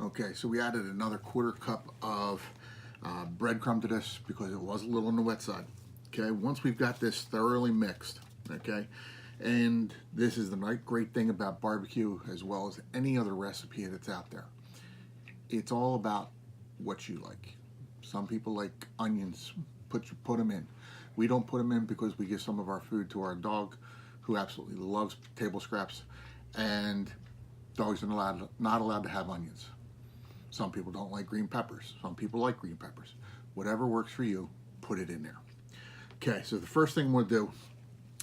Okay, so we added another 1/4 cup of breadcrumb to this because it was a little on the wet side. Okay, once we've got this thoroughly mixed, okay, and this is the great thing about barbecue as well as any other recipe that's out there. It's all about what you like. Some people like onions, put them in. We don't put them in because we give some of our food to our dog who absolutely loves table scraps, and dogs are not allowed to have onions. Some people don't like green peppers. Some people like green peppers. Whatever works for you, put it in there. Okay, so the first thing we'll do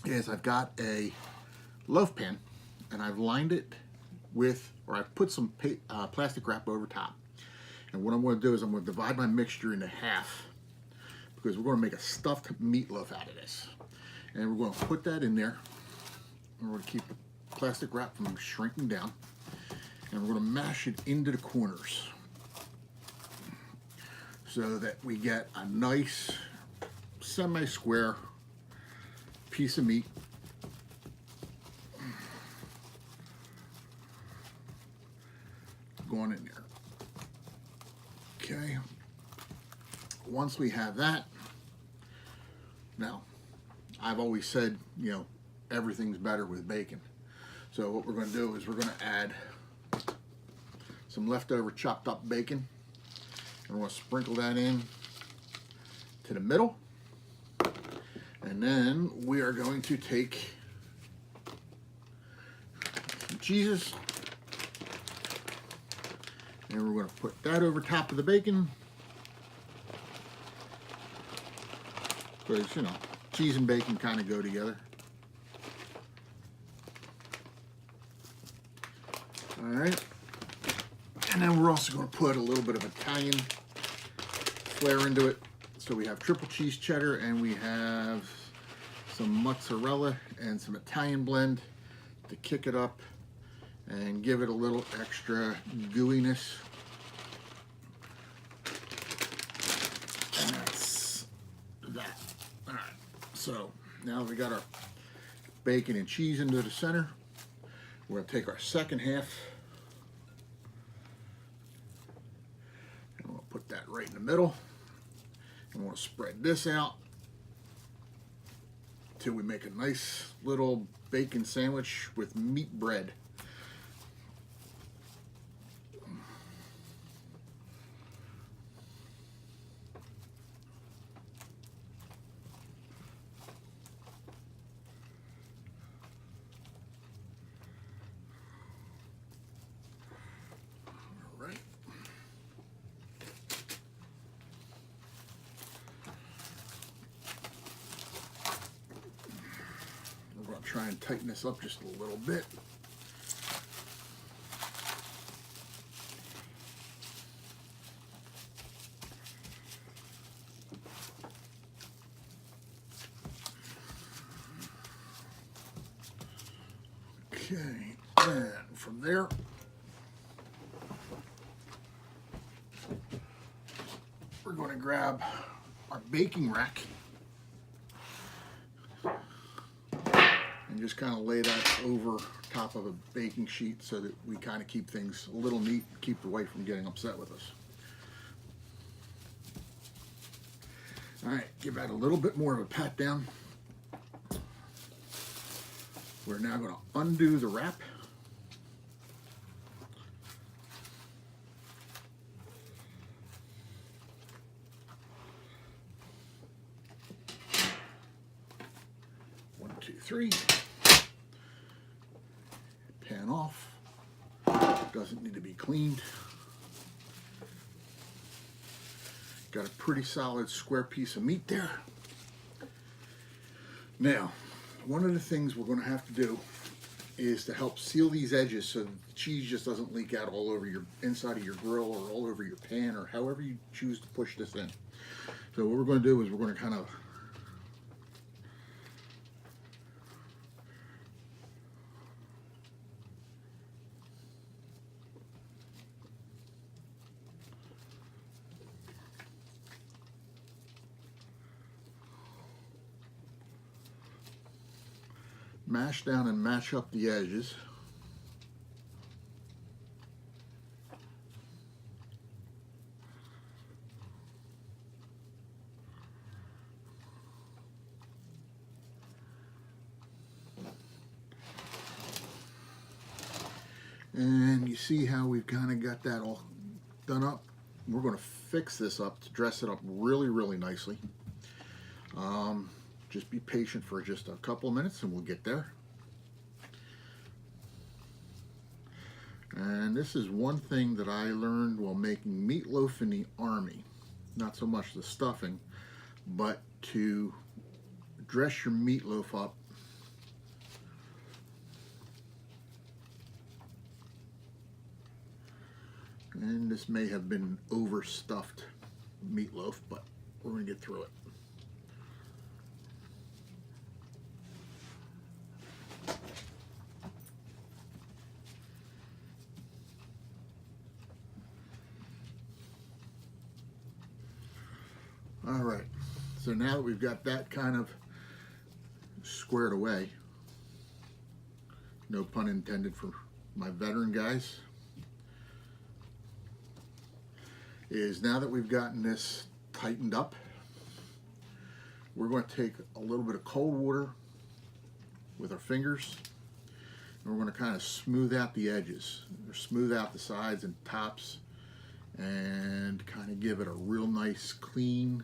is I've got a loaf pan and I've lined it with, or I've put some plastic wrap over top. And what I'm going to do is I'm going to divide my mixture into half because we're going to make a stuffed meatloaf out of this. And we're going to put that in there. And we're going to keep the plastic wrap from shrinking down. And we're going to mash it into the corners so that we get a nice semi-square piece of meat. Going in there. Okay. Once we have that, now I've always said, you know, everything's better with bacon. So what we're going to do is we're going to add some leftover chopped up bacon, and we're going to sprinkle that in to the middle. And then we are going to take some cheeses, and we're going to put that over top of the bacon. Because, you know, cheese and bacon kind of go together. All right. And then we're also going to put a little bit of Italian flair into it. So we have triple cheese cheddar, and we have some mozzarella and some Italian blend to kick it up and give it a little extra gooiness. And that's that. All right. So now we got our bacon and cheese into the center. We're going to take our second half. And we'll put that right in the middle. And we'll spread this out till we make a nice little bacon sandwich with meat bread. All right. We're going to try and tighten this up just a little bit. Okay, and from there, we're going to grab our baking rack and just kind of lay that over top of a baking sheet so that we kind of keep things a little neat, keep the wife from getting upset with us. All right, give that a little bit more of a pat down. We're now going to undo the wrap. One, two, three. Pan off. Doesn't need to be cleaned. Got a pretty solid square piece of meat there. Now, one of the things we're going to have to do is to help seal these edges so that the cheese just doesn't leak out all over your inside of your grill or all over your pan or however you choose to push this in. So what we're going to do is we're going to kind of mash down and mash up the edges. And you see how we've kind of got that all done up. We're going to fix this up to dress it up really, really nicely. Just be patient for just a couple of minutes and we'll get there. And this is one thing that I learned while making meatloaf in the Army. Not so much the stuffing, but to dress your meatloaf up and this may have been overstuffed meatloaf, but we're going to get through it. All right, so now that we've got that kind of squared away, no pun intended for my veteran guys, is now that we've gotten this tightened up, we're going to take a little bit of cold water with our fingers and we're going to kind of smooth out the edges, or smooth out the sides and tops, and kind of give it a real nice clean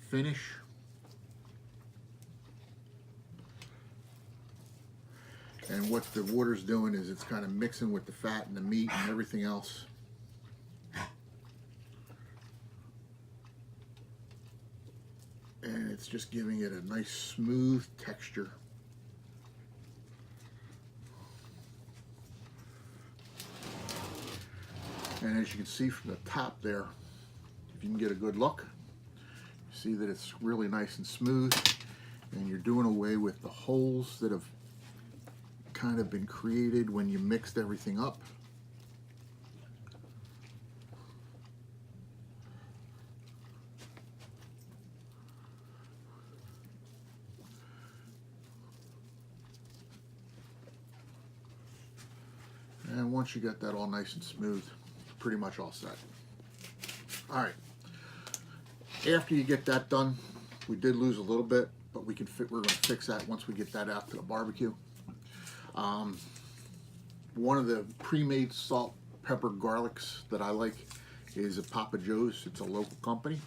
finish. And what the water's doing is it's kind of mixing with the fat and the meat and everything else. And it's just giving it a nice smooth texture. And as you can see from the top there, if you can get a good look, you see that it's really nice and smooth, and you're doing away with the holes that have kind of been created when you mixed everything up. And once you got that all nice and smooth, pretty much all set. All right. After you get that done, we did lose a little bit, but we're going to fix that once we get that out to the barbecue. One of the pre-made salt, pepper, garlics that I like is a Papa Joe's. It's a local company.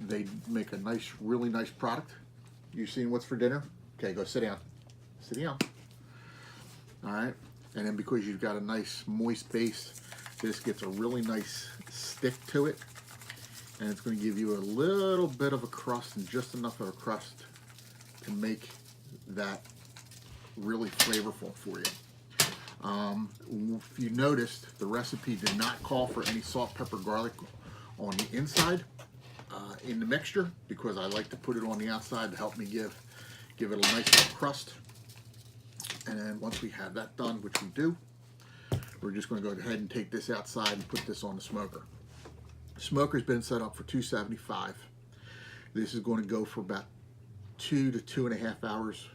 They make a nice, really nice product. You seen what's for dinner? Okay, go sit down. Sit down. All right. And then because you've got a nice moist base, this gets a really nice stick to it. And it's going to give you a little bit of a crust, and just enough of a crust to make that really flavorful for you. If you noticed, the recipe did not call for any salt, pepper, garlic on the inside in the mixture, because I like to put it on the outside to help me give it a nice little crust. And then once we have that done, which we do, we're just going to go ahead and take this outside and put this on the smoker. The smoker's been set up for 275. This is going to go for about 2 to 2.5 hours.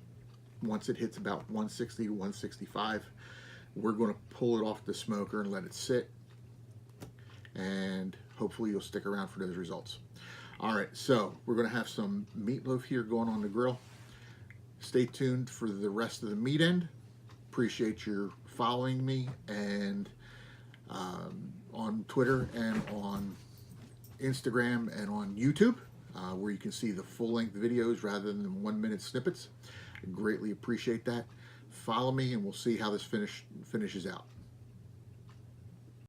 Once it hits about 160 to 165, we're going to pull it off the smoker and let it sit, and hopefully you'll stick around for those results. All right, so we're going to have some meatloaf here going on the grill. Stay tuned for the rest of the Meatend. Appreciate your following me and on Twitter and on Instagram and on YouTube, where you can see the full-length videos rather than 1-minute snippets. I greatly appreciate that. Follow me and we'll see how this finishes out.